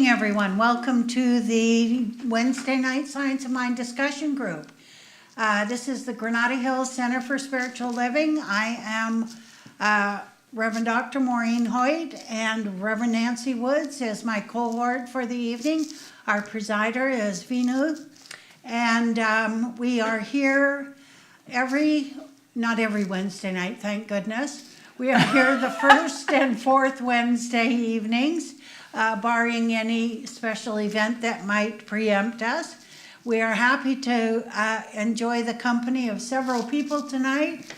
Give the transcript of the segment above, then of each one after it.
morning, everyone. Welcome to the Wednesday night Science of Mind discussion group. This is the Granada Hills Center for Spiritual Living. I am Reverend Dr. Maureen Hoyt, and Reverend Nancy Woods is my cohort for the evening. Our presider is Vinu, and we are here not every Wednesday night, thank goodness. We are here the first and fourth Wednesday evenings, barring any special event that might preempt us. We are happy to enjoy the company of several people tonight.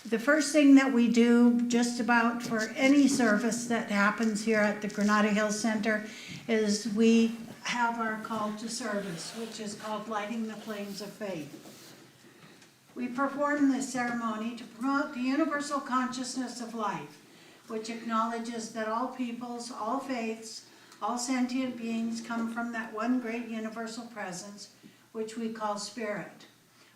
The first thing that we do just about for any service that happens here at the Granada Hills Center is we have our call to service, which is called Lighting the Flames of Faith. We perform this ceremony to promote the universal consciousness of life, which acknowledges that all peoples, all faiths, all sentient beings come from that one great universal presence, which we call spirit.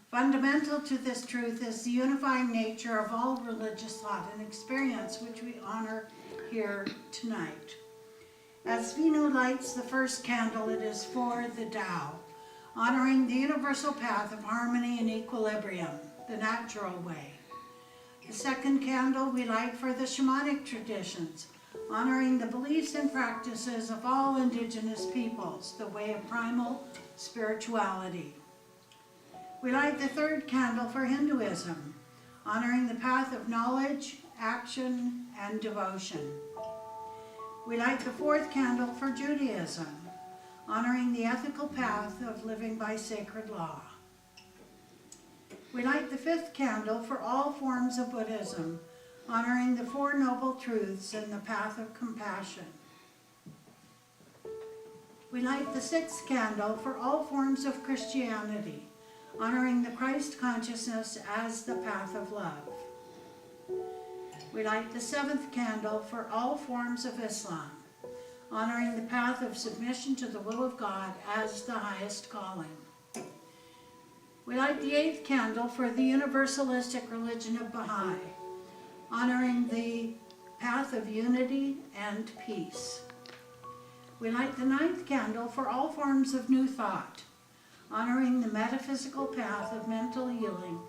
Fundamental to this truth is the unifying nature of all religious thought and experience, which we honor here tonight. As Vinu lights the first candle, it is for the Tao, honoring the universal path of harmony and equilibrium, the natural way. The second candle we light for the shamanic traditions, honoring the beliefs and practices of all indigenous peoples, the way of primal spirituality. We light the third candle for Hinduism, honoring the path of knowledge, action, and devotion. We light the fourth candle for Judaism, honoring the ethical path of living by sacred law. We light the fifth candle for all forms of Buddhism, honoring the Four Noble Truths and the path of compassion. We light the sixth candle for all forms of Christianity, honoring the Christ consciousness as the path of love. We light the seventh candle for all forms of Islam, honoring the path of submission to the will of God as the highest calling. We light the eighth candle for the universalistic religion of Baha'i, honoring the path of unity and peace. We light the ninth candle for all forms of new thought, honoring the metaphysical path of mental healing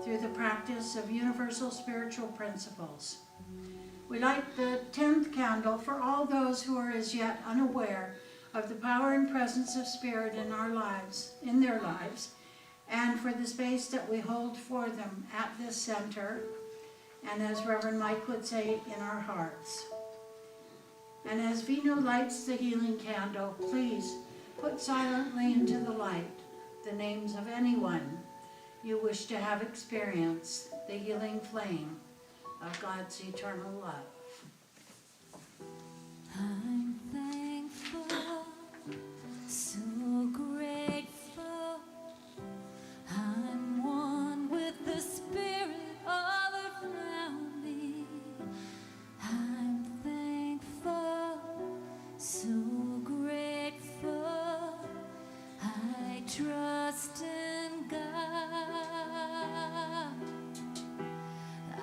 through the practice of universal spiritual principles. We light the 10th candle for all those who are as yet unaware of the power and presence of spirit in their lives, and for the space that we hold for them at this center, and as Reverend Mike would say, in our hearts. And as Vinu lights the healing candle, please put silently into the light the names of anyone you wish to have experienced the healing flame of God's eternal love. I'm thankful, so grateful. I'm one with the spirit all around me. I'm thankful, so grateful. I trust in God.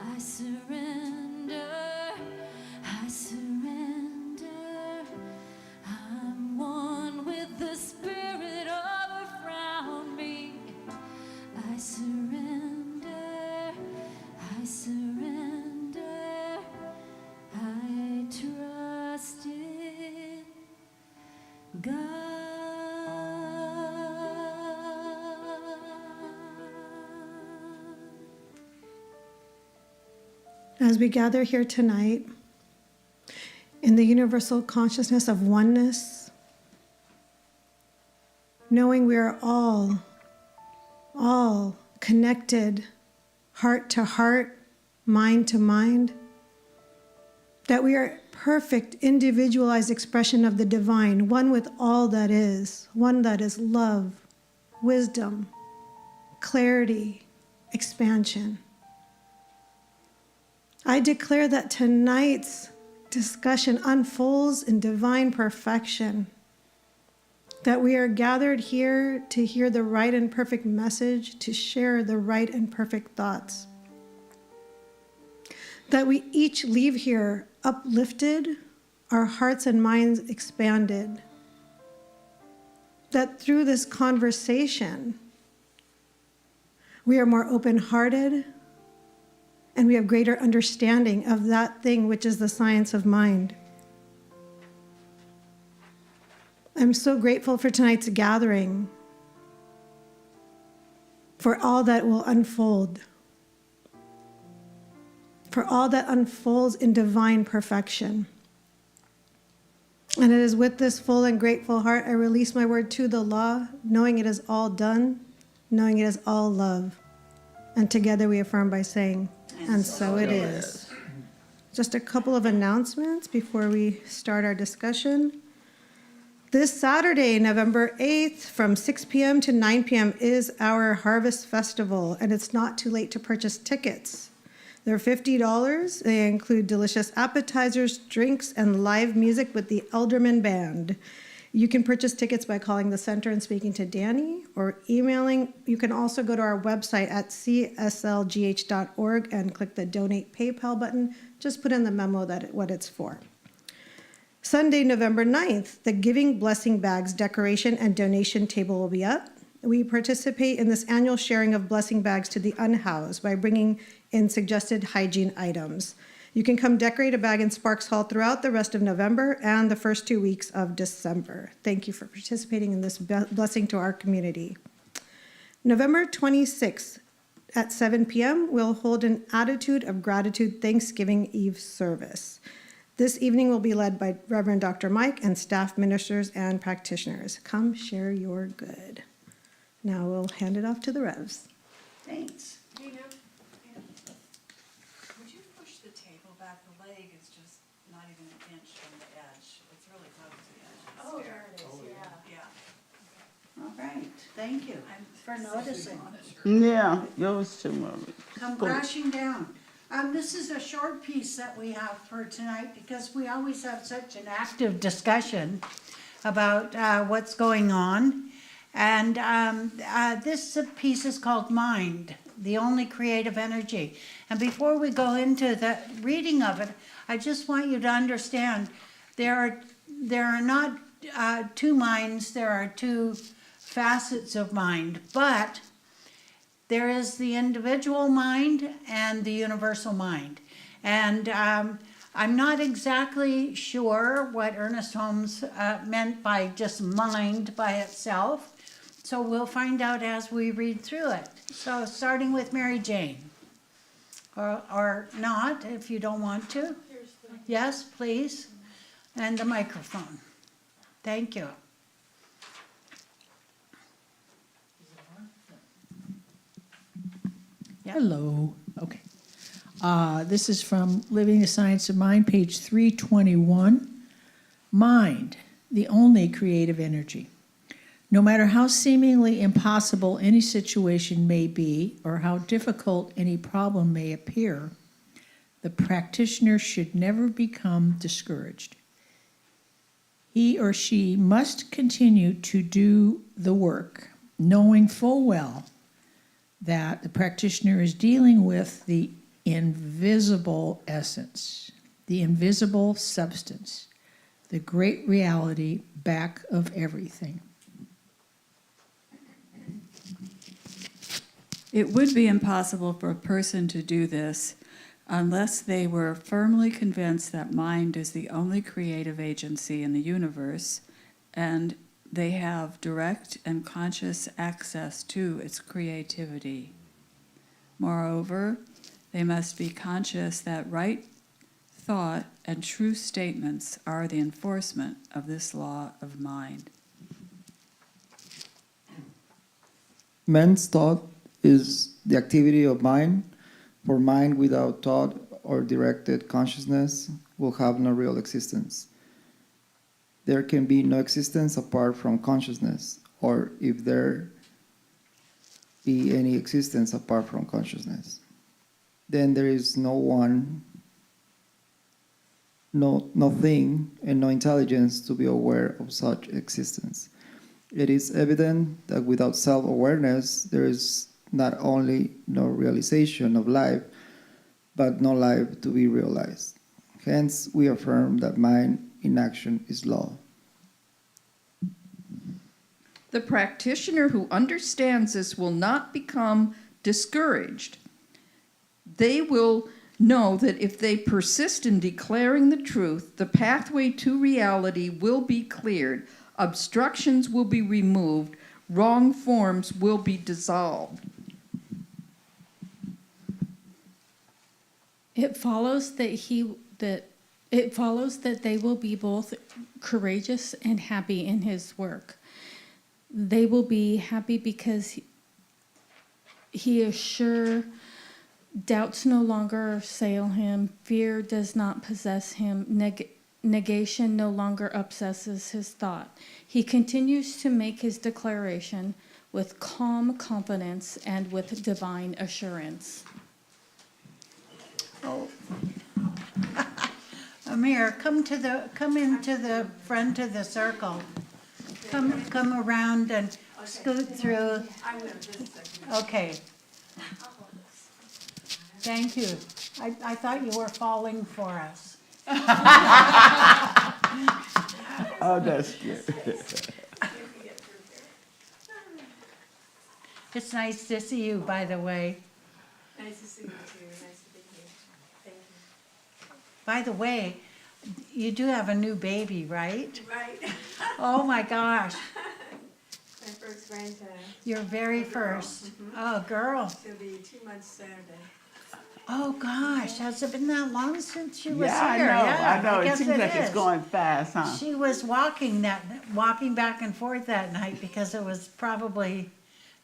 I surrender. I'm one with the spirit all around me. I surrender. I trust in God. As we gather here tonight, in the universal consciousness of oneness, knowing we are all connected, heart to heart, mind to mind, that we are perfect individualized expression of the divine, one with all that is, one that is love, wisdom, clarity, expansion. I declare that tonight's discussion unfolds in divine perfection, that we are gathered here to hear the right and perfect message, to share the right and perfect thoughts, that we each leave here uplifted, our hearts and minds expanded, that through this conversation, we are more open-hearted and we have greater understanding of that thing which is the science of mind. I'm so grateful for tonight's gathering, for all that will unfold, for all that unfolds in divine perfection. And it is with this full and grateful heart I release my word to the law, knowing it is all done, knowing it is all love. And together we affirm by saying, and so it is. Just a couple of announcements before we start our discussion. This Saturday, November 8th, from 6 p.m. to 9 p.m. is our Harvest Festival, and it's not too late to purchase tickets. They're $50. They include delicious appetizers, drinks, and live music with the Elderman Band. You can purchase tickets by calling the center and speaking to Danny or emailing. You can also go to our website at CSLGH.org and click the Donate PayPal button. Just put in the memo what it's for. Sunday, November 9th, the Giving Blessing Bags decoration and donation table will be up. We participate in this annual sharing of blessing bags to the unhoused by bringing in suggested hygiene items. You can come decorate a bag in Sparks Hall throughout the rest of November and the first 2 weeks of December. Thank you for participating in this blessing to our community. November 26th at 7 p.m., we'll hold an Attitude of Gratitude Thanksgiving Eve service. This evening will be led by Reverend Dr. Mike and staff ministers and practitioners. Come share your good. Now we'll hand it off to the Revs. Thanks. Would you push the table back? The leg is just not even an inch from the edge. It's really close to the edge of the stair. There it is, yeah. All right, thank you for noticing. Yeah, yours too, Maureen. Come crashing down. This is a short piece that we have for tonight because we always have such an active discussion about what's going on. And this piece is called Mind, the Only Creative Energy. And before we go into the reading of it, I just want you to understand there are not two minds, there are two facets of mind, but there is the individual mind and the universal mind. And I'm not exactly sure what Ernest Holmes meant by just mind by itself. So we'll find out as we read through it. So starting with Mary Jane. Or not, if you don't want to. Yes, please. And the microphone. Thank you. Yep. Hello. Okay. This is from Living the Science of Mind, page 321. Mind, the only creative energy. No matter how seemingly impossible any situation may be or how difficult any problem may appear, the practitioner should never become discouraged. He or she must continue to do the work, knowing full well that the practitioner is dealing with the invisible essence, the invisible substance, the great reality back of everything. It would be impossible for a person to do this unless they were firmly convinced that mind is the only creative agency in the universe and they have direct and conscious access to its creativity. Moreover, they must be conscious that right thought and true statements are the enforcement of this law of mind. Man's thought is the activity of mind, for mind without thought or directed consciousness will have no real existence. There can be no existence apart from consciousness, or if there be any existence apart from consciousness, then there is no one, no thing, and no intelligence to be aware of such existence. It is evident that without self-awareness, there is not only no realization of life, but no life to be realized. Hence, we affirm that mind in action is law. The practitioner who understands this will not become discouraged. They will know that if they persist in declaring the truth, the pathway to reality will be cleared, obstructions will be removed, wrong forms will be dissolved. It follows that they will be both courageous and happy in his work. They will be happy because he is sure doubts no longer assail him, fear does not possess him, negation no longer obsesses his thought. He continues to make his declaration with calm confidence and with divine assurance. Oh. Amir, come into the front of the circle. Come around and scoot through. I will, just a second. Okay. Thank you. I thought you were falling for us. Oh, that's good. It's nice to see you, by the way. Nice to see you too, nice to be here. Thank you. By the way, you do have a new baby, right? Right, Oh my gosh, my first grandchild, your very first. Oh, girl. she'll be 2 months Saturday. Oh gosh, has it been that long since she was Yeah, here? I know. It guess seems like it's is. going fast, huh? She was walking back and forth that night because it was probably,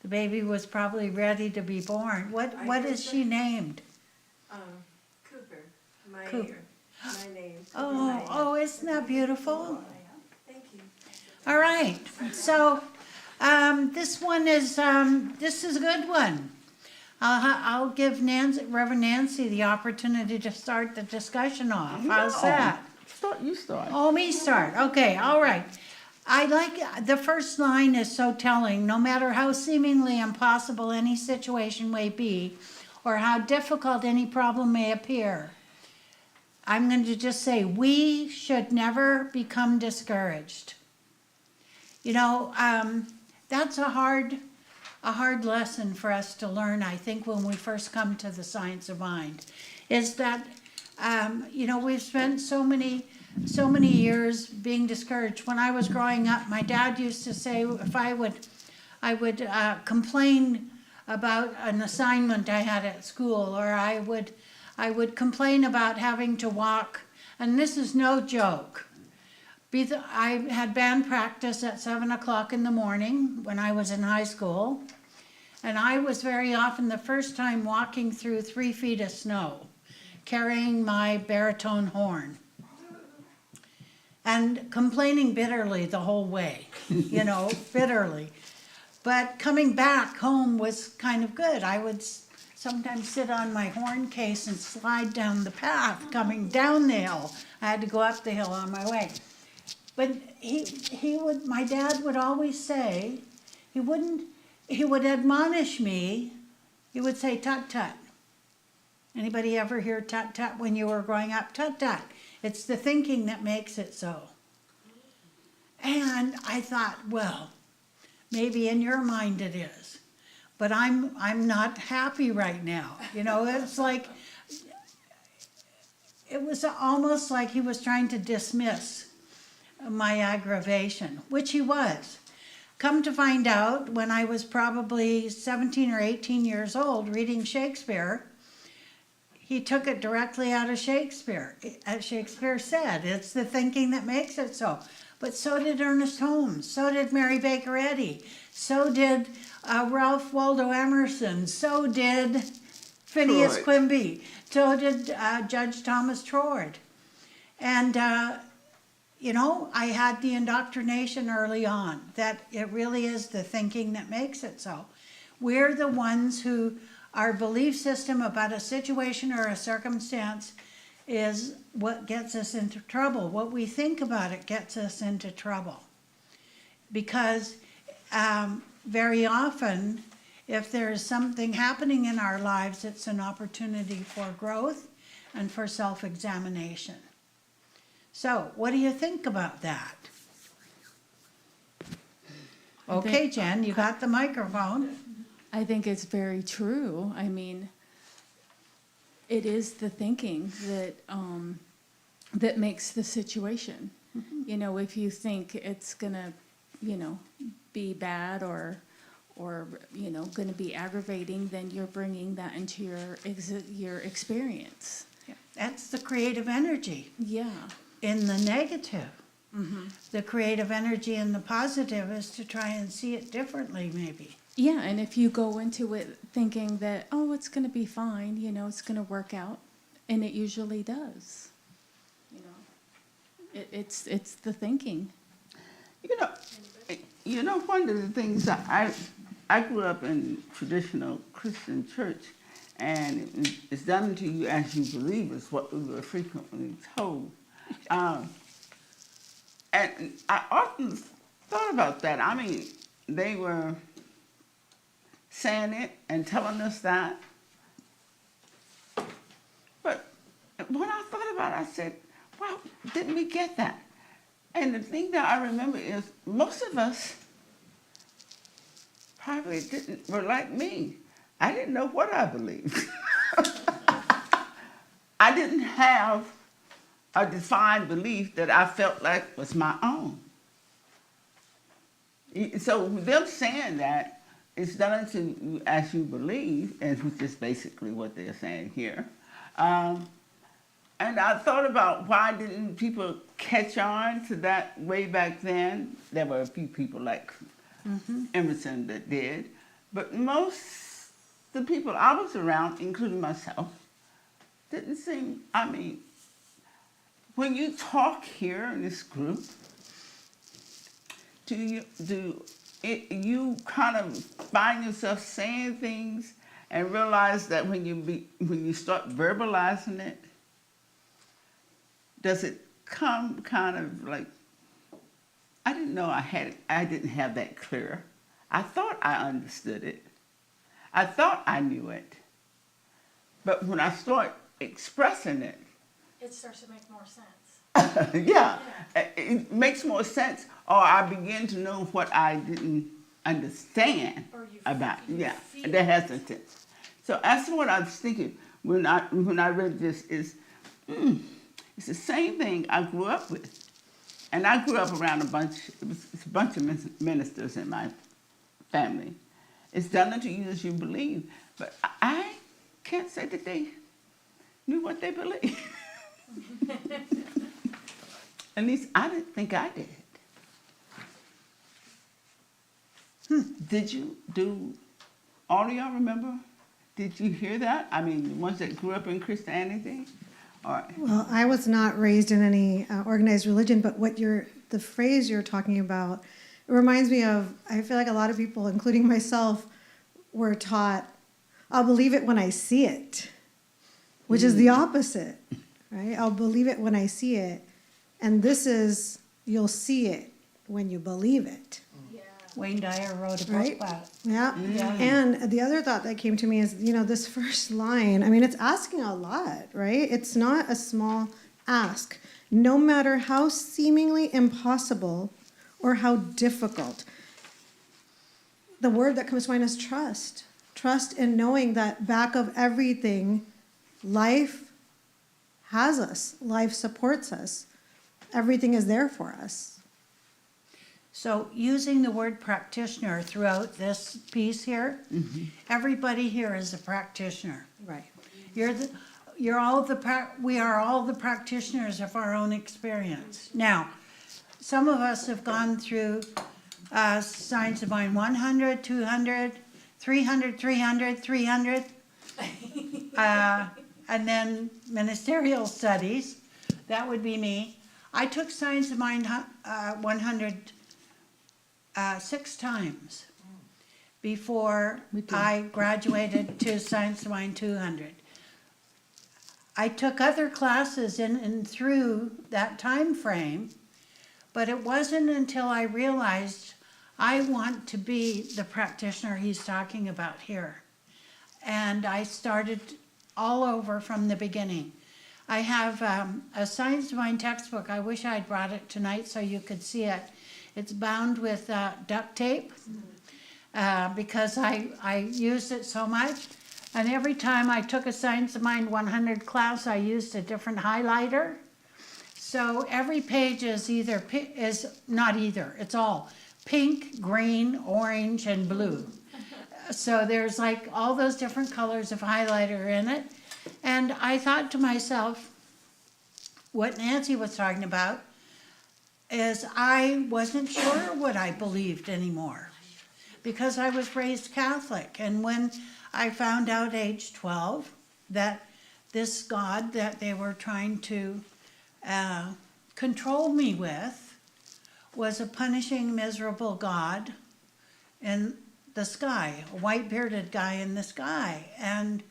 the baby was probably ready to be born. What is she named? Cooper, Cooper. my name. Oh, isn't that beautiful? Thank you. All right, so, this one is, this is a good one. I'll give Reverend Nancy the opportunity to start the discussion off. How's No. that? You start. Oh, me start, okay, all right. I like, the first line is so telling. No matter how seemingly impossible any situation may be, or how difficult any problem may appear, I'm going to just say, we should never become discouraged. You know, that's a hard lesson for us to learn, I think, when we first come to the science of mind, is that, you know, we've spent so many years being discouraged. When I was growing up, my dad used to say if I would complain about an assignment I had at school, or I would complain about having to walk, and this is no joke. I had band practice at 7 o'clock in the morning when I was in high school, and I was very often the first time walking through 3 feet of snow, carrying my baritone horn, and complaining bitterly the whole way, you know, bitterly. But coming back home was kind of good. I would sometimes sit on my horn case and slide down the path coming down the hill. I had to go up the hill on my way. But my dad would always say, he would admonish me, he would say, tut tut. Anybody ever hear tut tut when you were growing up? Tut tut. It's the thinking that makes it so. And I thought, well, maybe in your mind it is, but I'm not happy right now. You know, it's like, it was almost like he was trying to dismiss my aggravation, which he was. Come to find out, when I was probably 17 or 18 years old reading Shakespeare, he took it directly out of Shakespeare. As Shakespeare said, it's the thinking that makes it so. But so did Ernest Holmes, so did Mary Baker Eddy, so did Ralph Waldo Emerson, so did Phineas Troy. Quimby, so did Judge Thomas Trord. And, you know, I had the indoctrination early on that it really is the thinking that makes it so. We're the ones who, our belief system about a situation or a circumstance is what gets us into trouble. What we think about it gets us into trouble. Because very often, if there's something happening in our lives, it's an opportunity for growth and for self-examination. So, what do you think about that? Okay, Jen, you got the microphone. I think it's very true. I mean, it is the thinking that that makes the situation. You know, if you think it's gonna, be bad or gonna be aggravating, then you're bringing that into your experience. That's the creative energy. Yeah. In the negative. The creative energy in the positive is to try and see it differently, maybe. Yeah, and if you go into it thinking that, oh, it's going to be fine, it's going to work out, and it usually does. It's the thinking. One of the things I grew up in traditional Christian church, and it's done unto you as you believe is what we were frequently told. And I often thought about that. I mean, they were saying it and telling us that. But when I thought about it, I said, well, didn't we get that? And the thing that I remember is most of us probably were like me. I didn't know what I believed. I didn't have a defined belief that I felt like was my own. So them saying that, it's done unto you as you believe, and which is basically what they're saying here. And I thought about why didn't people catch on to that way back then. There were a few people like Emerson that did, but most the people I was around, including myself, didn't seem, when you talk here in this group, you kind of find yourself saying things and realize that when you start verbalizing it, does it come kind of like, I didn't know I didn't have that clear. I thought I understood it. I thought I knew it. But when I start expressing it, It starts to make more sense. yeah, it makes more sense, or I begin to know what I didn't understand about. Yeah, that has a sense. So that's what I was thinking when I read this. It's the same thing I grew up with, and I grew up around it's a bunch of ministers in my family. It's done unto you as you believe, but I can't say that they knew what they believed. At least I didn't think I did. Did you? Do all of y'all remember? Did you hear that? I mean, the ones that grew up in Christianity? Well, I was not raised in any organized religion, but the phrase you're talking about, it reminds me of, I feel like a lot of people, including myself, were taught, I'll believe it when I see it, which is the opposite, right? I'll believe it when I see it. And this is, you'll see it when you believe it. Yeah. Wayne Dyer wrote a book Right? about it. Yeah. And the other thought that came to me is, this first line, it's asking a lot, right? It's not a small ask. No matter how seemingly impossible or how difficult. The word that comes to mind is trust. Trust in knowing that back of everything, life has us. Life supports us. Everything is there for us. So using the word practitioner throughout this piece here, everybody here is a practitioner. Right. We are all the practitioners of our own experience. Now, some of us have gone through Signs of Mind 100, 200, 300, 300, 300, and then ministerial studies. That would be me. I took Signs of Mind 100 6 times before I graduated to Signs of Mind 200. I took other classes in and through that time frame, but it wasn't until I realized I want to be the practitioner he's talking about here. And I started all over from the beginning. I have a Signs of Mind textbook. I wish I'd brought it tonight so you could see it. It's bound with duct tape because I used it so much. And every time I took a Science of Mind 100 class, I used a different highlighter. So every page is it's all pink, green, orange, and blue. So there's like all those different colors of highlighter in it. And I thought to myself, what Nancy was talking about is I wasn't sure what I believed anymore because I was raised Catholic. And when I found out age 12 that this God that they were trying to control me with was a punishing, miserable God in the sky, a white-bearded guy in the sky. And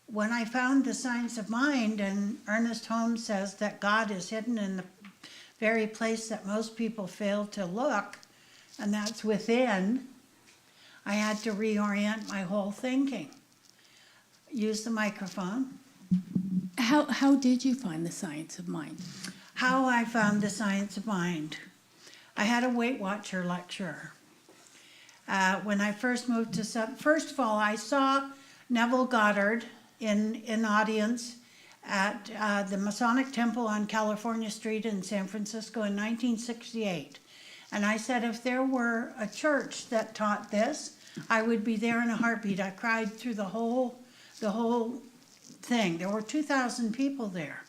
when I found the Science of Mind, and Ernest Holmes says that God is hidden in the very place that most people fail to look, and that's within, I had to reorient my whole thinking. Use the microphone. How did you find the Science of Mind? How I found the Science of Mind. I had a Weight Watcher lecturer. When I first moved to first of all, I saw Neville Goddard in audience at the Masonic Temple on California Street in San Francisco in 1968. And I said, if there were a church that taught this, I would be there in a heartbeat. I cried through the whole thing. There were 2,000 people there.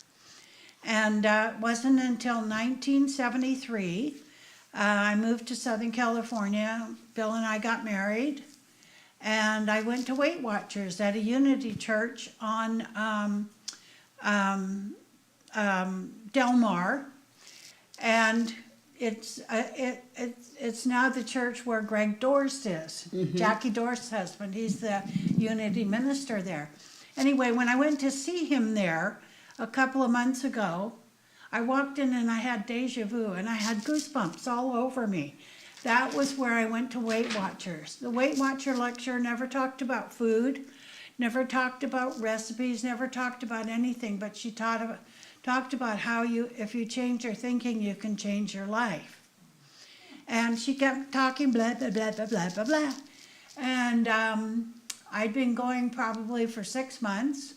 And it wasn't until 1973, I moved to Southern California. Bill and I got married. And I went to Weight Watchers at a Unity Church on Del Mar. And it's now the church where Greg Dorst is. Jackie Dorst's husband. He's the Unity minister there. Anyway, when I went to see him there a couple of months ago, I walked in and I had deja vu and I had goosebumps all over me. That was where I went to Weight Watchers. The Weight Watcher lecturer never talked about food, never talked about recipes, never talked about anything, but she talked about how if you change your thinking, you can change your life. And she kept talking blah, blah, blah, blah, blah, blah, blah. And I'd been going probably for 6 months.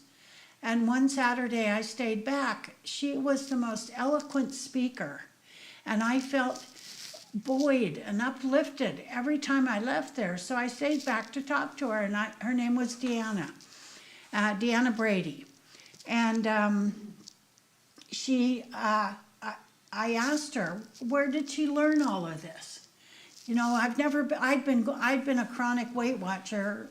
And one Saturday I stayed back. She was the most eloquent speaker. And I felt buoyed and uplifted every time I left there. So I stayed back to talk to her. And her name was Deanna Brady. And I asked her, where did she learn all of this? You know, I'd been a chronic Weight Watcher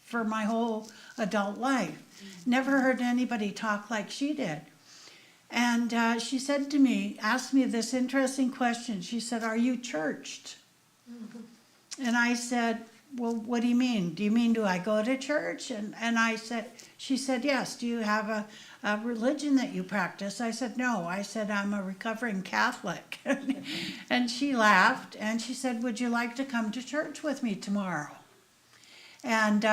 for my whole adult life. Never heard anybody talk like she did. And she said to me, asked me this interesting question. She said, are you churched? And I said, well, what do you mean? Do you mean, do I go to church? And she said, yes. Do you have a religion that you practice? I said, no. I said, I'm a recovering Catholic. And she laughed and she said, would you like to come to church with me tomorrow? And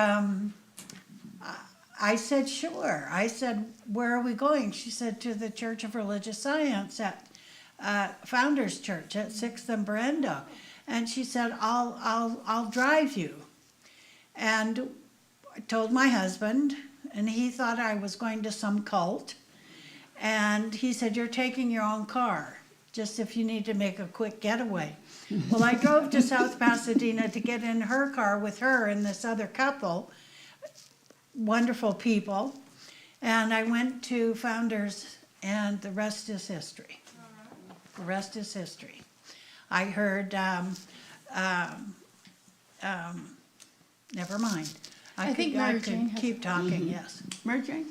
I said, sure. I said, where are we going? She said, to the Church of Religious Science at Founders Church at 6th and Berendo. And she said, I'll drive you. And I told my husband, and he thought I was going to some cult. And he said, you're taking your own car, just if you need to make a quick getaway. Well, I drove to South Pasadena to get in her car with her and this other couple, wonderful people. And I went to Founders, and the rest is history. The rest is history. I heard, never mind. I think Mary could Jane has keep talking, yes. Mary Jane?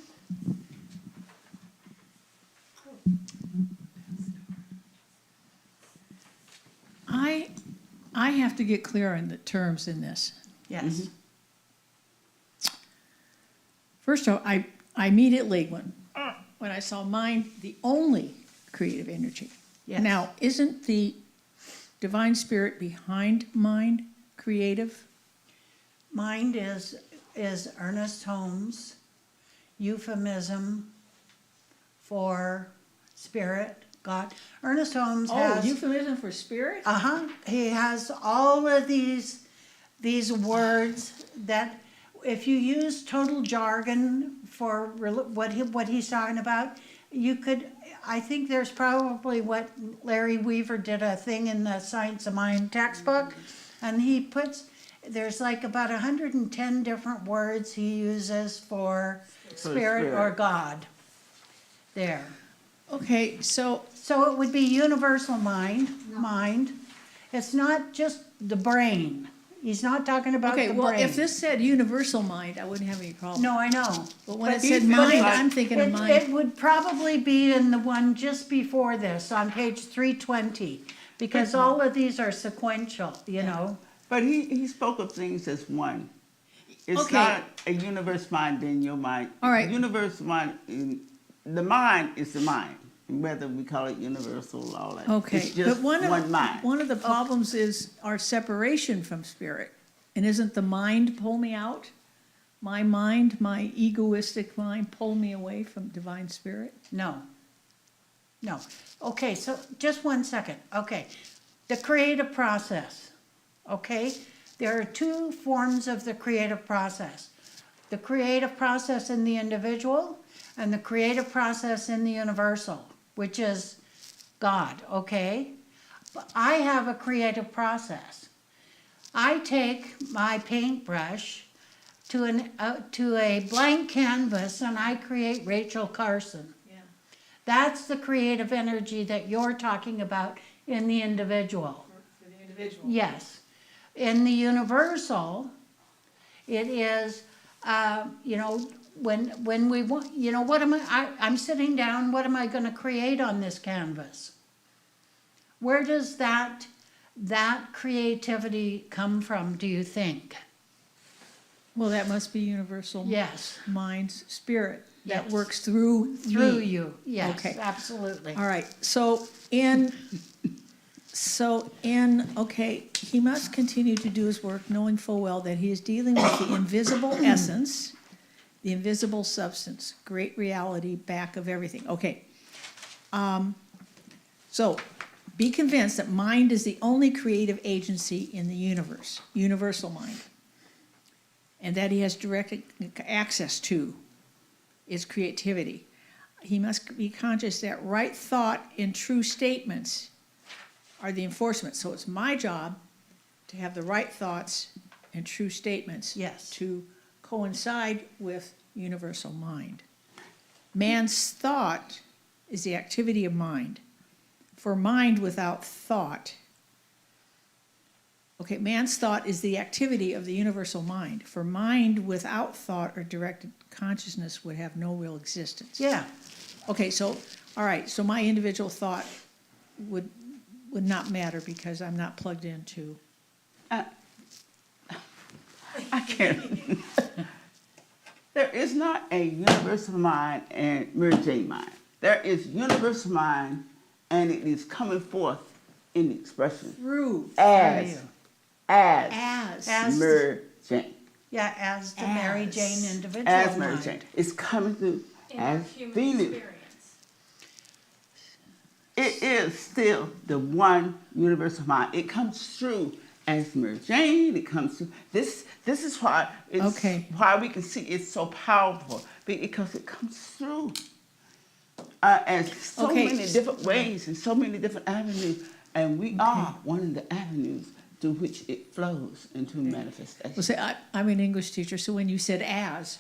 I have to get clear on the terms in this. Yes. First of all, I immediately when I saw mind, the only creative energy. Yes. Now, isn't the divine spirit behind mind creative? Mind is Ernest Holmes' euphemism for spirit, God. Ernest Holmes Oh, has. euphemism for spirit? He has all of these words that, if you use total jargon for what he's talking about, you could. I think there's probably what Larry Weaver did a thing in the Science of Mind textbook, and he puts. There's like about 110 different words he uses for spirit or God. There. Okay, so So it would be universal mind. It's not just the brain. He's not talking about okay, the well, brain. if this said universal mind, I wouldn't have any problem. No, I know. But when it he said feels mind, like- I'm thinking of It mind. would probably be in the one just before this, on page 320, because all of these are sequential, you know? But he spoke of things as one. It's Okay. not a universe mind in your mind. All right. Universe mind, the mind is the mind, whether we call it universal or all that. Okay, It's just but one mind. one of the problems is our separation from spirit. And isn't the mind pull me out? My mind, my egoistic mind, pull me away from divine spirit? No. No. Okay, so just 1 second. Okay. The creative process. Okay? There are two forms of the creative process. The creative process in the individual and the creative process in the universal, which is God, okay? But I have a creative process. I take my paintbrush to a blank canvas and I create Rachel Carson. Yeah. That's the creative energy that you're talking about in the individual. For the individual. Yes. In the universal, it is, when we want, what I'm sitting down, what am I gonna create on this canvas? Where does that creativity come from, do you think? Well, that must be universal. Yes. Mind, spirit, that Yes. works through Through me. you, yes, Okay. absolutely. All right, okay, he must continue to do his work, knowing full well that he is dealing with the invisible essence, the invisible substance, great reality back of everything. Okay. So, be convinced that mind is the only creative agency in the universe, universal mind, and that he has direct access to its creativity. He must be conscious that right thought and true statements are the enforcement. So it's my job to have the right thoughts and true statements Yes. to coincide with universal mind. Man's thought is the activity of mind. For mind without thought, okay, man's thought is the activity of the universal mind. For mind without thought or directed consciousness would have no real existence. Yeah, Okay, so, all right, so my individual thought would not matter because I'm not plugged into. I can't. There is not a universal mind and Mary Jane mind. There is universal mind, and it is coming forth in the expression Through. as As. Mary Jane. yeah, as the Mary As. Jane individual As Mary mind. Jane. It's coming through In our as human Venus. experience. It is still the one universal mind. It comes through as Mary Jane. It comes through. This is why why we can see it's so powerful, because it comes through as so many different ways and so many different avenues, and we are one of the avenues through which it flows into manifestation. Well, say, I'm an English teacher, so when you said as,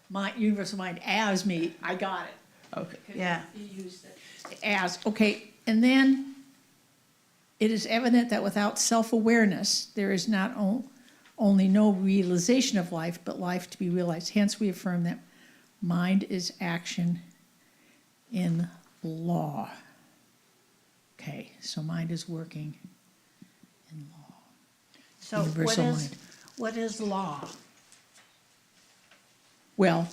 my universal mind as me, I got it. Okay. Yeah. You used it. As, okay, and then it is evident that without self-awareness, there is not only no realization of life, but life to be realized. Hence, we affirm that mind is action in law. Okay, so mind is working in law. So Universal mind. what is law? Well,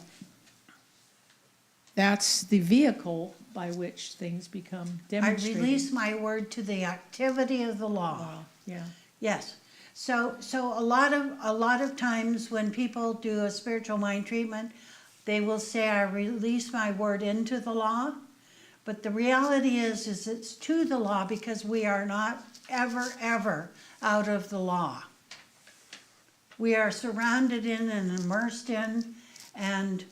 that's the vehicle by which things become I demonstrated. release my word to the activity of the law. Yeah. Yes. So a lot of times when people do a spiritual mind treatment, they will say, I release my word into the law. But the reality is it's to the law because we are not ever out of the law. We are surrounded in and immersed in, and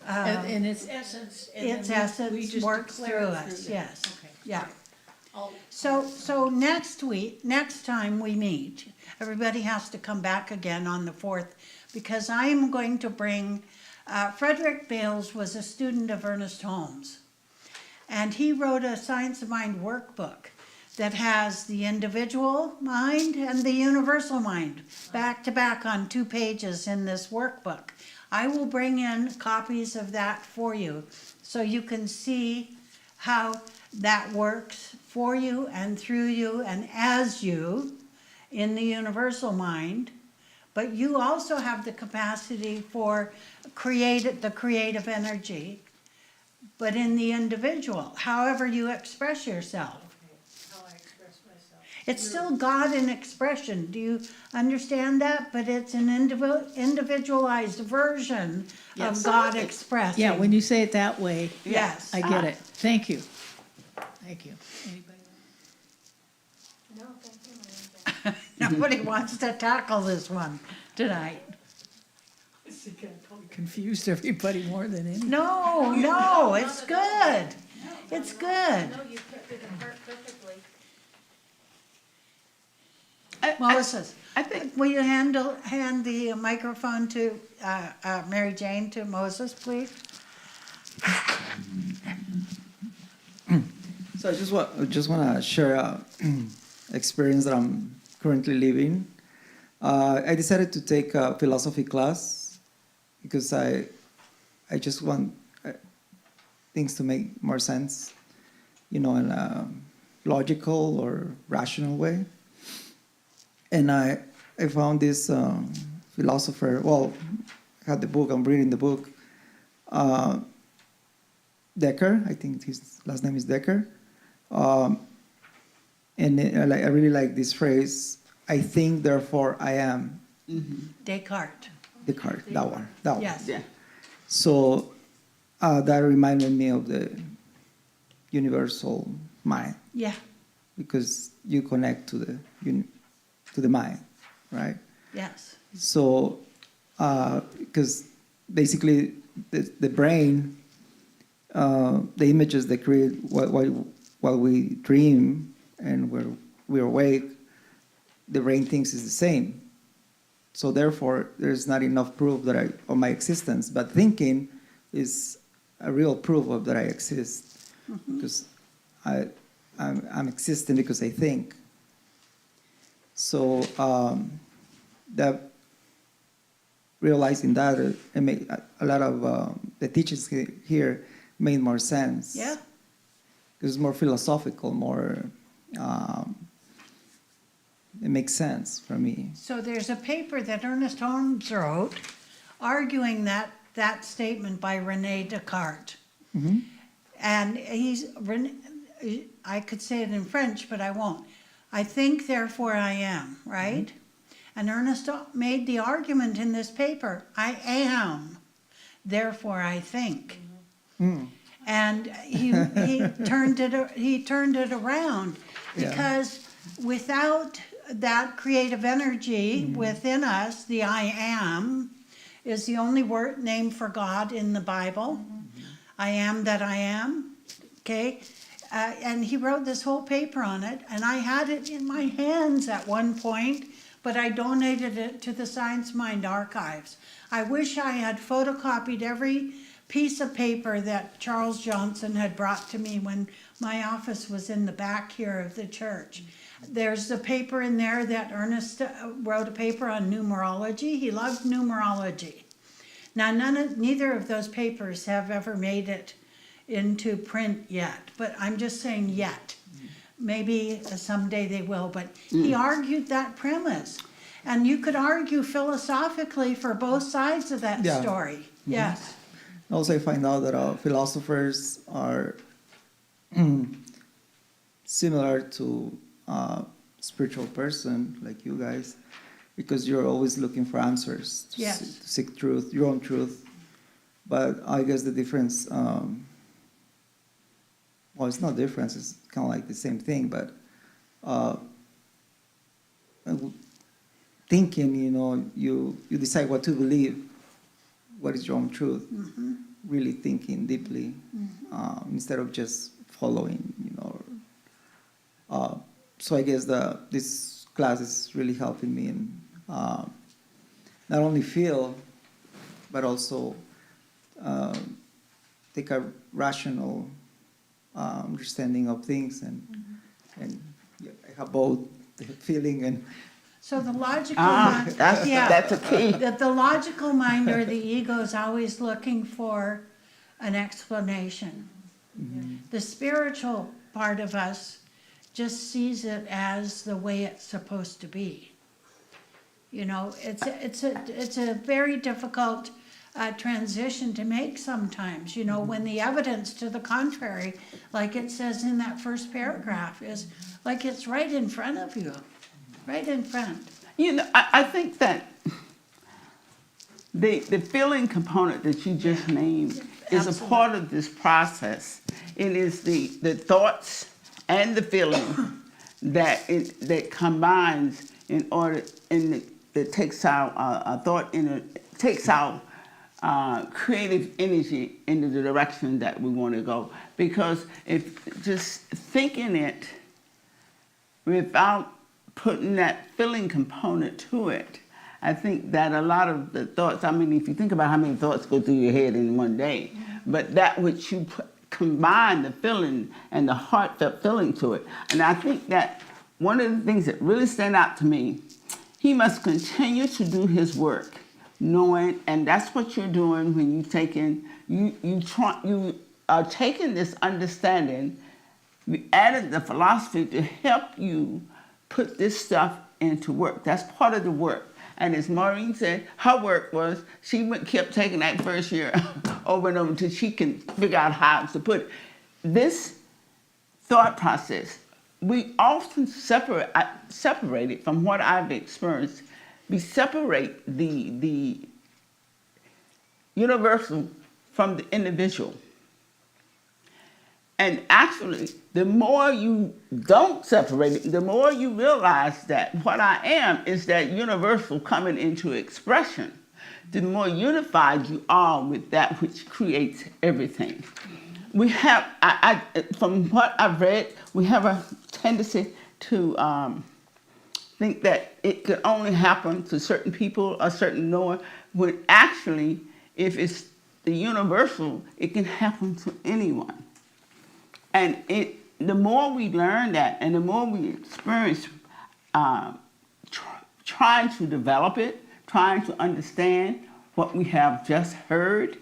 And its essence. and its then we essence just works declare through it us, them. yes, Okay. yeah. I'll- So next time we meet, everybody has to come back again on the 4th, because I am going to bring, Frederick Bales was a student of Ernest Holmes. And he wrote a Science of Mind workbook that has the individual mind and the universal mind back to back on 2 pages in this workbook. I will bring in copies of that for you so you can see how that works for you and through you and as you in the universal mind. But you also have the capacity for the creative energy, but in the individual, however you express yourself. How I express myself. It's still God in expression. Do you understand that? But it's an individualized version of Yes. God expressing. Yeah, when you say it that way, Yes. I get it. Thank you. Thank you. Anybody else? No, thank you, Maureen. Nobody wants to tackle this one tonight. I think I probably confused everybody more than anything. No, it's good. It's good. No, you put it perfectly. Moses, I think will you hand the microphone to Mary Jane to Moses, please? So I just want to share a experience that I'm currently living. I decided to take a philosophy class because I just want things to make more sense, in a logical or rational way. And I found this philosopher. Well, I had the book. I'm reading the book. Decker. I think his last name is Decker. And I really like this phrase, I think, therefore I am. Descartes. Descartes, that one. Yes. yeah. So that reminded me of the universal mind, Yeah. because you connect to the mind, right? Yes. So, because basically the brain, the images they create while we dream and we're awake, the brain thinks is the same. So therefore, there's not enough proof of my existence. But thinking is a real proof of that I exist, because I'm existing because I think. So that realizing that it made a lot of the teachings here made more sense. Yeah. It's more philosophical, more. It makes sense for me. So there's a paper that Ernest Holmes wrote arguing that statement by René Descartes. And I could say it in French, but I won't. I think, therefore I am, right? And Ernest made the argument in this paper, I am, therefore I think. And he turned it around, because without that creative energy within us, the I am is the only name for God in the Bible. I am that I am, okay? And he wrote this whole paper on it, and I had it in my hands at one point, but I donated it to the Science Mind Archives. I wish I had photocopied every piece of paper that Charles Johnson had brought to me when my office was in the back here of the church. There's a paper in there that Ernest wrote a paper on numerology. He loved numerology. Now, neither of those papers have ever made it into print yet, but I'm just saying yet. Maybe someday they will, but he argued that premise. And you could argue philosophically for both sides of that story. Yes. Also, I find out that philosophers are similar to a spiritual person like you guys, because you're always looking for answers to seek truth, your own truth. But I guess the difference, well, it's not difference, it's kind of like the same thing, but thinking, you decide what to believe, what is your own truth, really thinking deeply, instead of just following, so I guess this class is really helping me in not only feel, but also take a rational understanding of things, and yeah, I have both the feeling and So the logical mind, That's a key. the logical mind or the ego is always looking for an explanation. The spiritual part of us just sees it as the way it's supposed to be. It's a very difficult transition to make sometimes, when the evidence to the contrary, like it says in that first paragraph, is like it's right in front of you, right in front. I think that the feeling component that you just named is a part of this process. It is the thoughts and the feeling that combines in order, and that takes our thought takes our creative energy into the direction that we want to go. Because if just thinking it without putting that feeling component to it, I think that a lot of the thoughts, if you think about how many thoughts go through your head in one day, but that which you combine the feeling and the heartfelt feeling to it. And I think that one of the things that really stand out to me, he must continue to do his work, knowing, and that's what you're doing when you are taking this understanding, we added the philosophy to help you put this stuff into work. That's part of the work. And as Maureen said, her work was she kept taking that first year over and over until she can figure out how to put this thought process. We often separate it from what I've experienced. We separate the universal from the individual. And actually, the more you don't separate it, the more you realize that what I am is that universal coming into expression. The more unified you are with that which creates everything. We have, from what I've read, we have a tendency to think that it could only happen to certain people, a certain knowing, when actually, if it's the universal, it can happen to anyone. And the more we learn that, and the more we experience trying to develop it, trying to understand what we have just heard,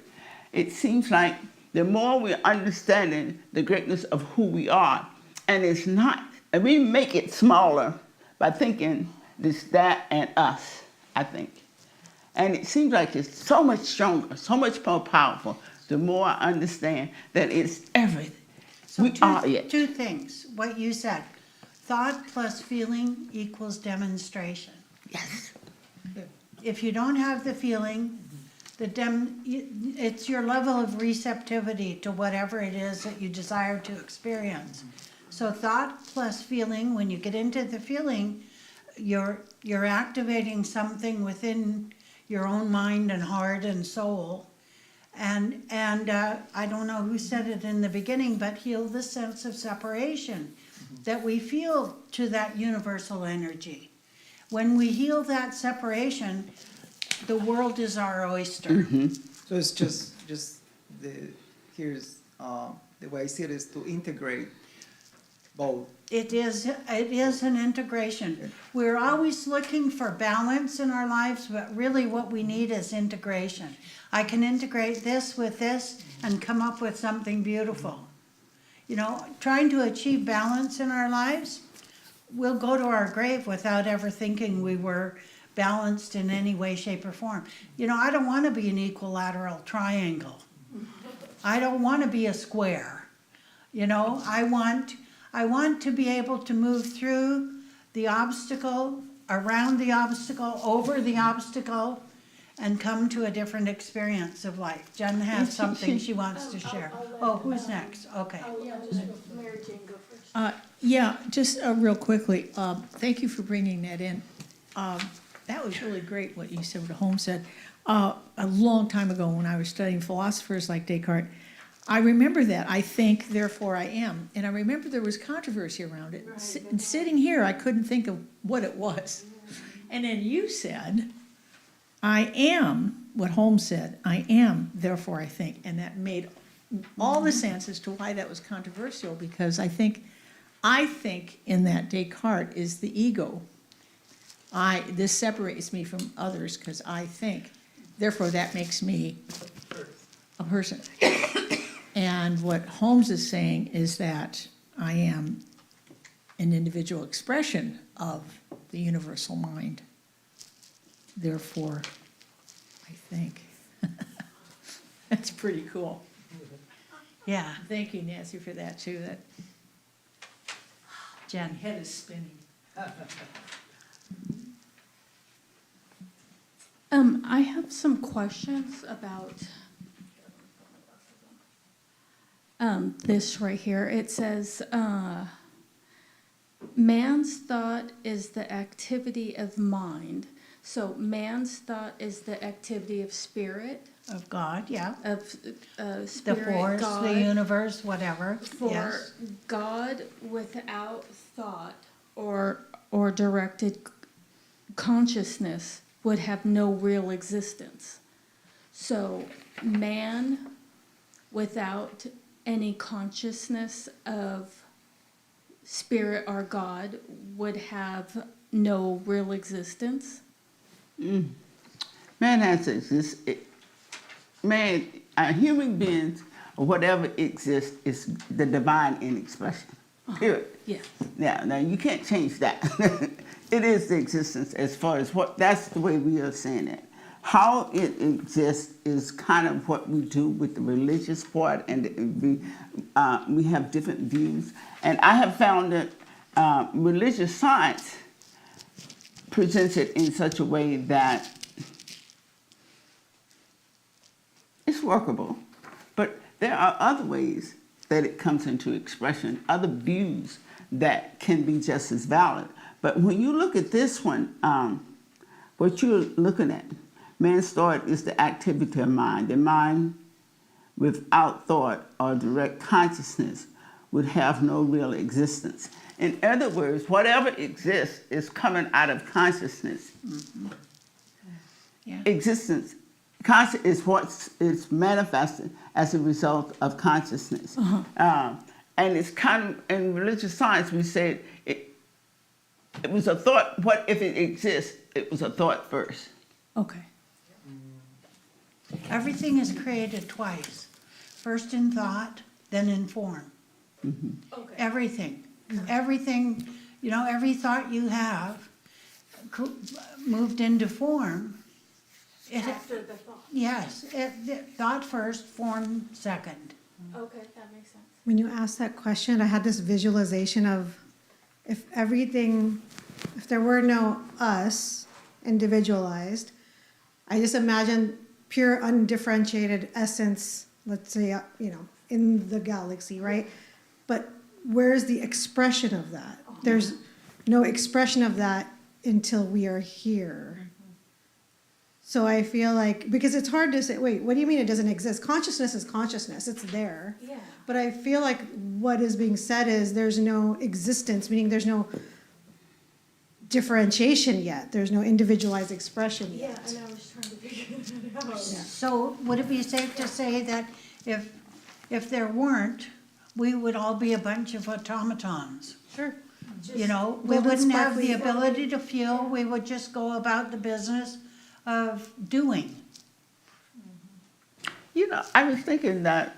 it seems like the more we're understanding the greatness of who we are. And it's not, and we make it smaller by thinking this, that, and us, I think. And it seems like it's so much stronger, so much more powerful, the more I understand that it's everything. So two things, what you said. Thought plus feeling equals demonstration. Yes. If you don't have the feeling, it's your level of receptivity to whatever it is that you desire to experience. So thought plus feeling, when you get into the feeling, you're activating something within your own mind and heart and soul. And I don't know who said it in the beginning, but heal the sense of separation that we feel to that universal energy. When we heal that separation, the world is our oyster. so it's just here's the way I see it is to integrate both. It is an integration. We're always looking for balance in our lives, but really what we need is integration. I can integrate this with this and come up with something beautiful. Trying to achieve balance in our lives, we'll go to our grave without ever thinking we were balanced in any way, shape, or form. I don't want to be an equilateral triangle. I don't want to be a square. I want to be able to move through the obstacle, around the obstacle, over the obstacle, and come to a different experience of life. Jen has something she wants to share. Oh, who's next? Okay. Mary Jane, go first. Yeah, just real quickly, thank you for bringing that in. That was really great what you said, what Holmes said. A long time ago when I was studying philosophers like Descartes, I remember that, I think, therefore I am. And I remember there was controversy around it. And sitting here, I couldn't think of what it was. And then you said, I am, what Holmes said, I am, therefore I think. And that made all the sense as to why that was controversial, because I think in that Descartes is the ego. This separates me from others because I think, therefore that makes me a person. And what Holmes is saying is that I am an individual expression of the universal mind. Therefore, I think. That's pretty cool. Yeah, Thank you, Nancy, for that too. That Jen. head is spinning. I have some questions about this right here. It says, man's thought is the activity of mind. So man's thought is the activity of spirit, Of God, yeah. of The spirit, force, God. the universe, whatever, For yes. God without thought or directed consciousness would have no real existence. So man without any consciousness of spirit or God would have no real existence. Man has to exist. Human beings, or whatever exists, is the divine in expression. Period. Yes. Now you can't change that. It is the existence as far as that's the way we are saying it. How it exists is kind of what we do with the religious part, and we have different views. And I have found that religious science presents it in such a way that it's workable, but there are other ways that it comes into expression, other views that can be just as valid. But when you look at this one, what you're looking at, man's thought is the activity of mind. The mind without thought or direct consciousness would have no real existence. In other words, whatever exists is coming out of consciousness. Mm-hmm. Yeah. Existence is what is manifested as a result of consciousness. And it's kind of, in religious science, we say it was a thought. What if it exists? It was a thought first. Okay. Everything is created twice. First in thought, then in form. Okay. Everything, every thought you have moved into form. After the thought. Yes, thought first, form second. Okay, that makes sense. When you asked that question, I had this visualization of if there were no us individualized, I just imagined pure undifferentiated essence, let's say, in the galaxy, right? But where's the expression of that? There's no expression of that until we are here. So I feel like, because it's hard to say, wait, what do you mean it doesn't exist? Consciousness is consciousness, it's there. Yeah. But I feel like what is being said is there's no existence, meaning there's no differentiation yet. There's no individualized expression Yeah, yet. and I was trying to figure that out. So would it be safe to say that if there weren't, we would all be a bunch of automatons? Sure. We Golden wouldn't have the sparkly- ability to feel, we would just go about the business of doing. I was thinking that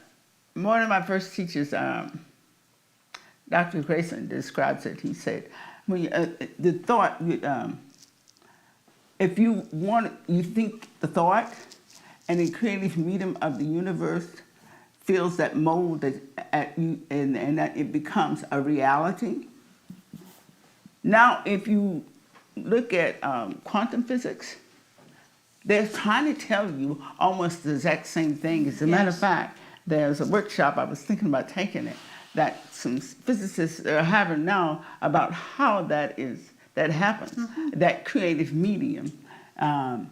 one of my first teachers, Dr. Grayson, describes it. He said, when the thought, if you think the thought, and the creative medium of the universe feels that mold at you, and that it becomes a reality. Now, if you look at quantum physics, they're trying to tell you almost the exact same thing. As a matter of fact, there's a workshop, I was thinking about taking it, that some physicists are having now about how that happens, that creative medium, how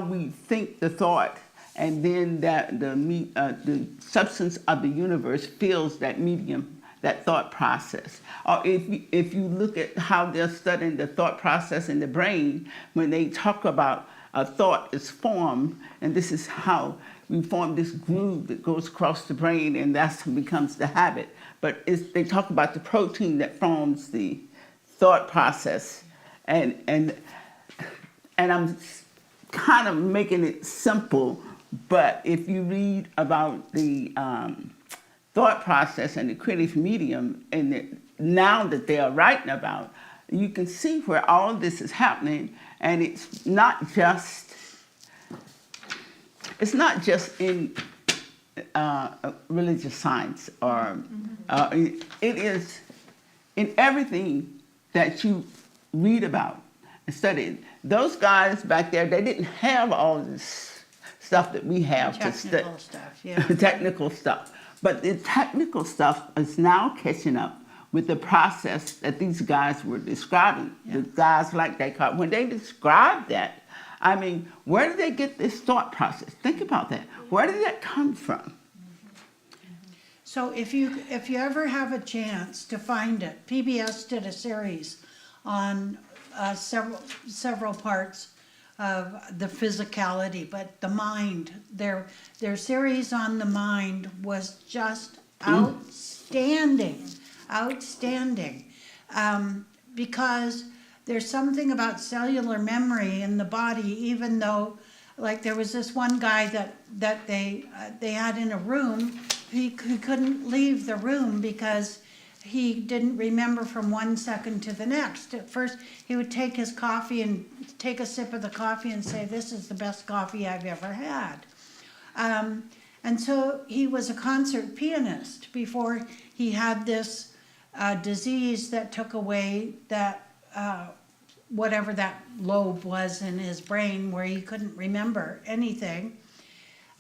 we think the thought, and then that the substance of the universe fills that medium, that thought process. Or if you look at how they're studying the thought process in the brain, when they talk about a thought is formed, and this is how we form this groove that goes across the brain, and that's what becomes the habit. But they talk about the protein that forms the thought process, and I'm kind of making it simple, but if you read about the thought process and the creative medium, and now that they are writing about, you can see where all this is happening, and it's not just in religious science, or it is in everything that you read about and study. Those guys back there, they didn't have all this stuff that we have to study. Technical stuff, yeah. Technical stuff. But the technical stuff is now catching up with the process that these guys were describing. The guys like Descartes, when they described that, I mean, where did they get this thought process? Think about that. Where did that come from? So if you ever have a chance to find it, PBS did a series on several parts of the physicality, but the mind, their series on the mind was just outstanding, because there's something about cellular memory in the body, even though, like, there was this one guy that they had in a room. He couldn't leave the room because he didn't remember from 1 second to the next. At first, he would take his coffee and take a sip of the coffee and say, "This is the best coffee I've ever had." And so he was a concert pianist before he had this disease that took away that whatever that lobe was in his brain where he couldn't remember anything.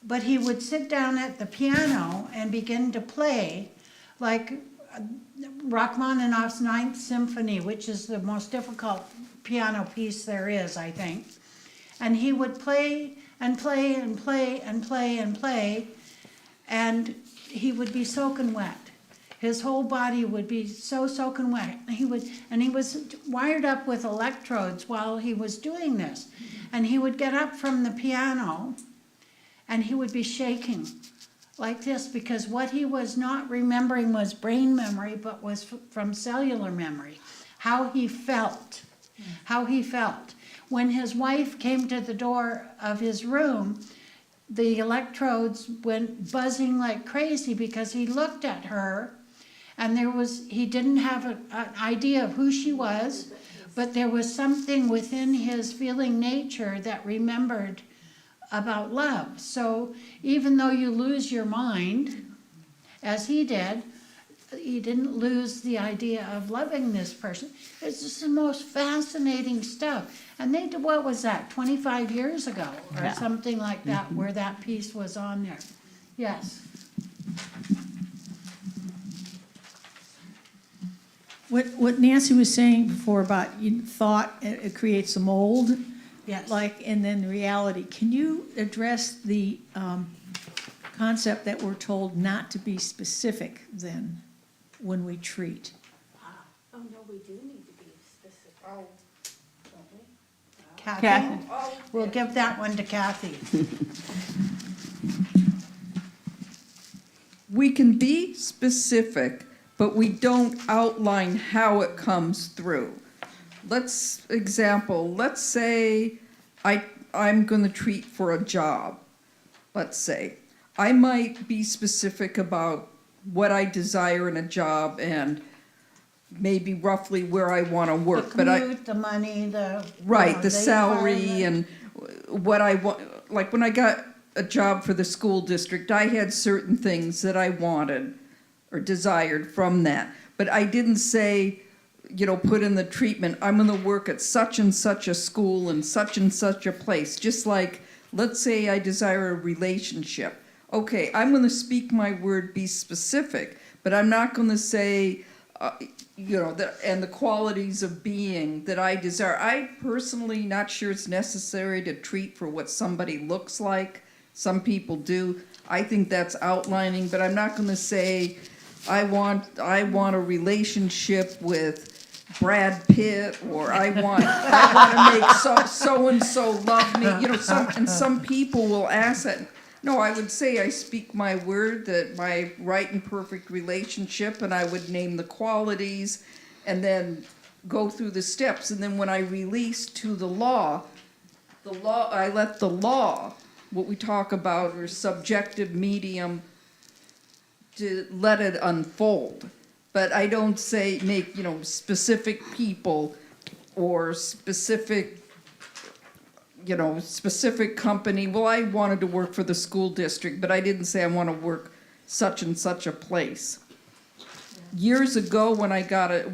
But he would sit down at the piano and begin to play, like Rachmaninoff's Ninth Symphony, which is the most difficult piano piece there is, I think. And he would play and play and play and play and play, and he would be soaking wet. His whole body would be so soaking wet. He was wired up with electrodes while he was doing this. And he would get up from the piano and he would be shaking like this, because what he was not remembering was brain memory, but was from cellular memory. How he felt. When his wife came to the door of his room, the electrodes went buzzing like crazy because he looked at her, and he didn't have an idea of who she was, but there was something within his feeling nature that remembered about love. So even though you lose your mind, as he did, he didn't lose the idea of loving this person. It's just the most fascinating stuff. And they did, what was that, 25 years ago or something like that, where that piece was on there. Yes. What Nancy was saying before about thought, it creates a mold. Yes. And then reality. Can you address the concept that we're told not to be specific then when we treat? Oh, no, we do need to be specific. Oh, don't we? Kathy? We'll give that one to Kathy. We can be specific, but we don't outline how it comes through. Let's say I'm going to treat for a job. Let's say I might be specific about what I desire in a job and maybe roughly where I want to work. The commute, the money, the salary, and what I want. Like when I got a job for the school district, I had certain things that I wanted or desired from that. But I didn't say, put in the treatment, I'm going to work at such and such a school and such a place. Just like, let's say I desire a relationship. Okay, I'm going to speak my word, be specific, but I'm not going to say, and the qualities of being that I desire. I personally not sure it's necessary to treat for what somebody looks like. Some people do. I think that's outlining, but I'm not going to say I want a relationship with Brad Pitt, or I want to make so and so love me. Some people will ask that. No, I would say I speak my word, that my right and perfect relationship, and I would name the qualities, and then go through the steps. And then when I release to the law, I let the law, what we talk about, or subjective medium, to let it unfold. But I don't say make, specific people or specific company. Well, I wanted to work for the school district, but I didn't say I want to work such and such a place. Years ago, when I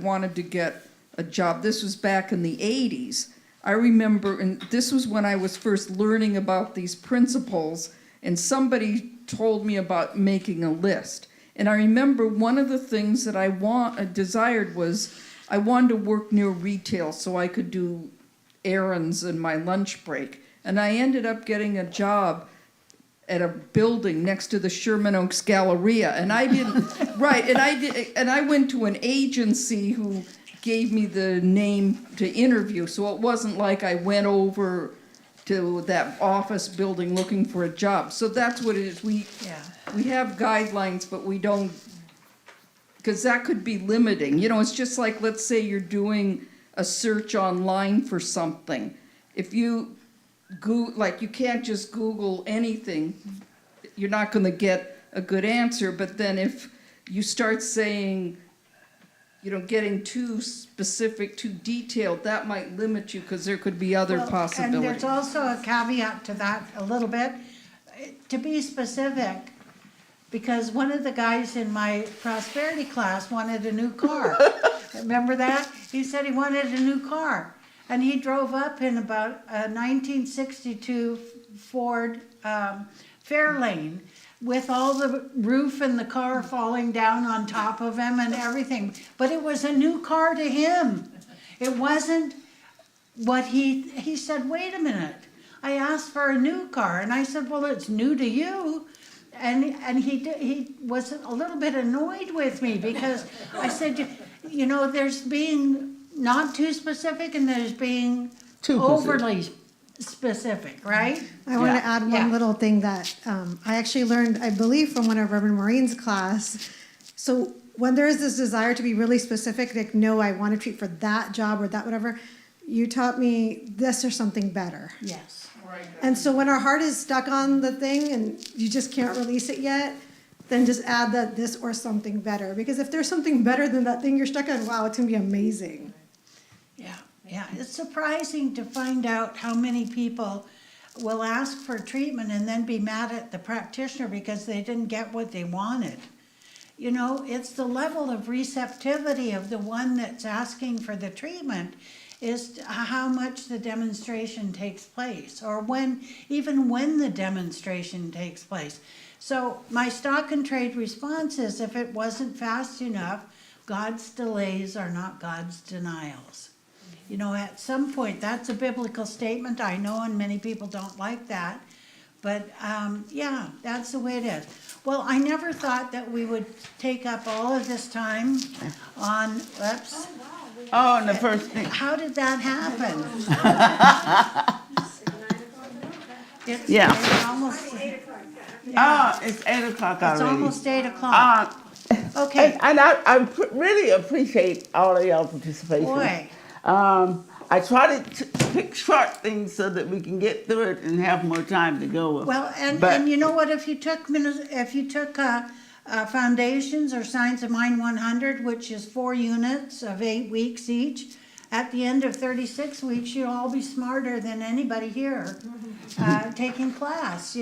wanted to get a job, this was back in the 80s, I remember, and this was when I was first learning about these principles, and somebody told me about making a list. And I remember one of the things that I desired was I wanted to work near retail so I could do errands in my lunch break. And I ended up getting a job at a building next to the Sherman Oaks Galleria. And I didn't, right, and I went to an agency who gave me the name to interview. So it wasn't like I went over to that office building looking for a job. So that's what it is. We have guidelines, but we don't, because that could be limiting. It's just like, let's say you're doing a search online for something. If you you can't just Google anything, you're not going to get a good answer. But then if you start saying, getting too specific, too detailed, that might limit you, because there could be other possibilities. And there's also a caveat to that a little bit, to be specific, because one of the guys in my prosperity class wanted a new car. Remember that? He said he wanted a new car. And he drove up in about a 1962 Ford Fairlane with all the roof and the car falling down on top of him and everything. But it was a new car to him. It wasn't what he said, wait a minute. I asked for a new car. And I said, well, it's new to you. And he was a little bit annoyed with me, because I said, there's being not too specific and there's being overly specific, right? I want to add one little thing that I actually learned, I believe, from one of Reverend Maureen's class. So when there is this desire to be really specific, like, no, I want to treat for that job or that whatever, you taught me this or something better. Yes. And so when our heart is stuck on the thing and you just can't release it yet, then just add that this or something better. Because if there's something better than that thing you're stuck on, wow, it's going to be amazing. Yeah. It's surprising to find out how many people will ask for treatment and then be mad at the practitioner because they didn't get what they wanted. It's the level of receptivity of the one that's asking for the treatment is how much the demonstration takes place, or even when the demonstration takes place. So my stock and trade response is, if it wasn't fast enough, God's delays are not God's denials. At some point, that's a biblical statement, I know, and many people don't like that. But that's the way it is. Well, I never thought that we would take up all of this time on, and the first thing. How did that happen? It's almost, It's 8 o'clock already. it's almost 8 o'clock. Okay. And I really appreciate all of y'all participation. Boy. I try to pick short things so that we can get through it and have more time to go with. Well, and you know what? If you took Foundations or Signs of Mind 100, which is 4 units of 8 weeks each, at the end of 36 weeks, you'll all be smarter than anybody here taking class.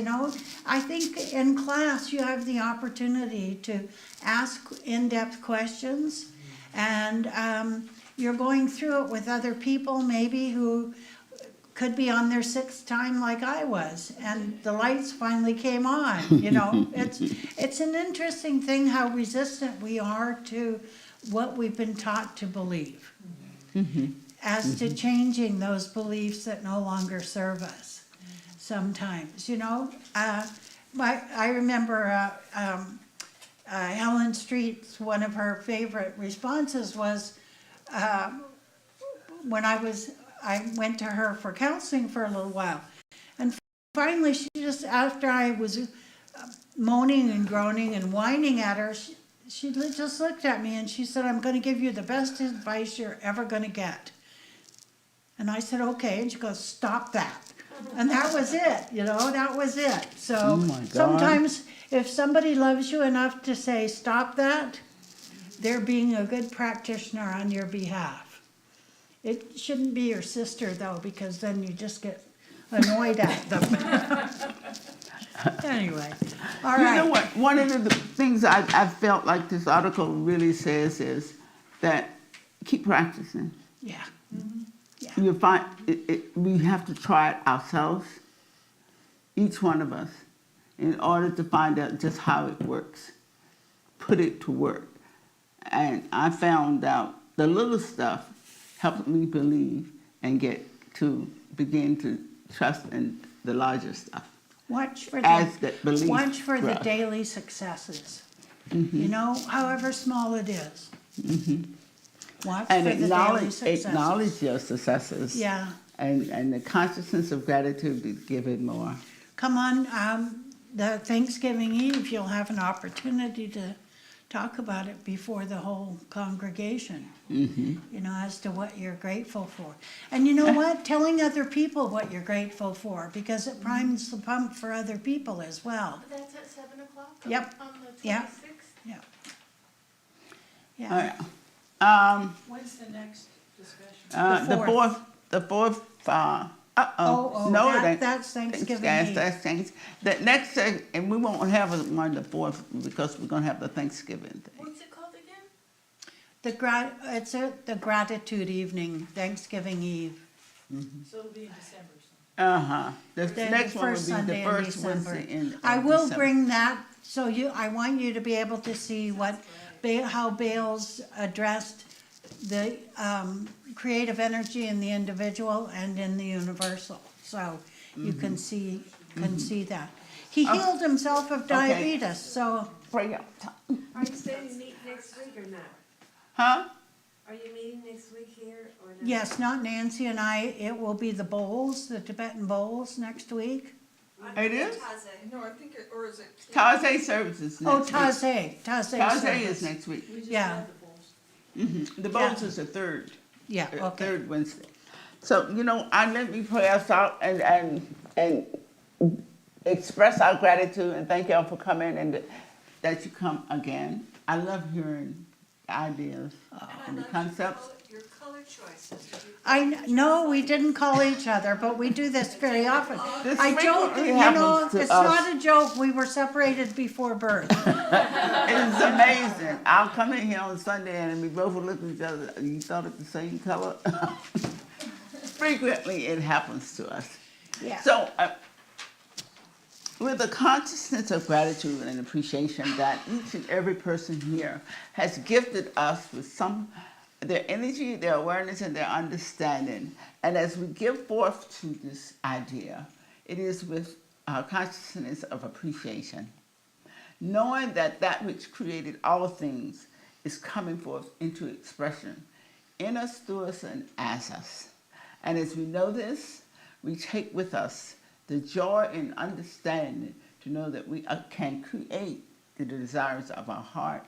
I think in class you have the opportunity to ask in-depth questions, and you're going through it with other people maybe who could be on their sixth time like I was, and the lights finally came on, you know. It's an interesting thing how resistant we are to what we've been taught to believe, as to changing those beliefs that no longer serve us sometimes, you know. I remember Helen Street's, one of her favorite responses was, when I went to her for counseling for a little while. And finally, she just, after I was moaning and groaning and whining at her, she just looked at me and she said, I'm going to give you the best advice you're ever going to get. And I said, okay. And she goes, stop that. And that was it, you know, that was it. So Oh my God. sometimes if somebody loves you enough to say, stop that, they're being a good practitioner on your behalf. It shouldn't be your sister, though, because then you just get annoyed at them. Anyway, all right. You know what? One of the things I felt like this article really says is that keep practicing. Yeah. Yeah. You find we have to try it ourselves, each one of us, in order to find out just how it works. Put it to work. And I found out the little stuff helped me believe and begin to trust in the larger stuff. Watch for As that belief the grows. daily successes. You know, however small it is. Watch And for the daily acknowledge successes. your successes. Yeah. And the consciousness of gratitude be given more. Come on, the Thanksgiving Eve, you'll have an opportunity to talk about it before the whole congregation. You know, as to what you're grateful for. And you know what? Telling other people what you're grateful for, because it primes the pump for other people as well. That's at 7 o'clock? Yep. On the Yeah. 26th? Yeah. Oh, Yeah. yeah. When's the next discussion? The fourth. No, it that- ain't. that's Thanksgiving Eve. That's Thanksgiving. The next, and we won't have one the 4th because we're gonna have the Thanksgiving thing. What's it called again? It's the gratitude evening, Thanksgiving Eve. So it'll be in December. The The next one first will be the Sunday in first December. Wednesday in I will December. bring that, so I want you to be able to see how Bales addressed the creative energy in the individual and in the universal. So you can see that. He healed himself of diabetes, so, Bring it. Are you saying meet next week or not? Huh? Are you meeting next week here or not? yes, not Nancy and I, it will be the bowls, the Tibetan bowls next week. It is? No, I think or is it? Taze services Oh, next week. Taze Taze service. is next week. Yeah, The bowls is the third. yeah, okay. Third Wednesday. So, you know, let me pray us out and express our gratitude and thank y'all for coming and that you come again. I love hearing ideas and the concepts. Your color choices. No, we didn't call each other, but we do this very often. This I joke, frequently you know, happens to it's us. not a joke, we were separated before birth. It's amazing. I'll come in here on Sunday and we both will look at each other. You thought it the same color? Frequently it happens to us. Yeah. So, with a consciousness of gratitude and appreciation that each and every person here has gifted us with their energy, their awareness, and their understanding. And as we give forth to this idea, it is with our consciousness of appreciation, knowing that that which created all things is coming forth into expression in us, through us, and as us. And as we know this, we take with us the joy and understanding to know that we can create the desires of our heart,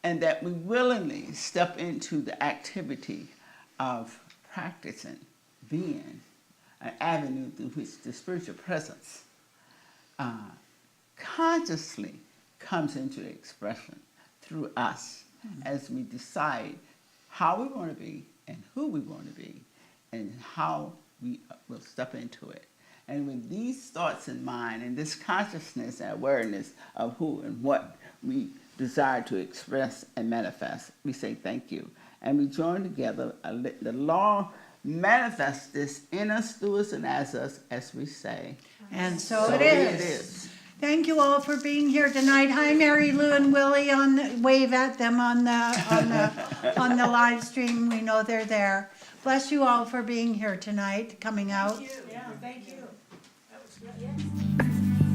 and that we willingly step into the activity of practicing being an avenue through which the spiritual presence consciously comes into expression through us as we decide how we want to be and who we want to be and how we will step into it. And with these thoughts in mind and this consciousness and awareness of who and what we desire to express and manifest, we say thank you and we join together, let the law manifest this in us, through us, and as us, as we say. And so it is. Thank you all for being here tonight. Hi, Mary Lou and Willie. Wave at them on the live stream. We know they're there. Bless you all for being here tonight, coming out. Yeah, thank you. That was good. Yes.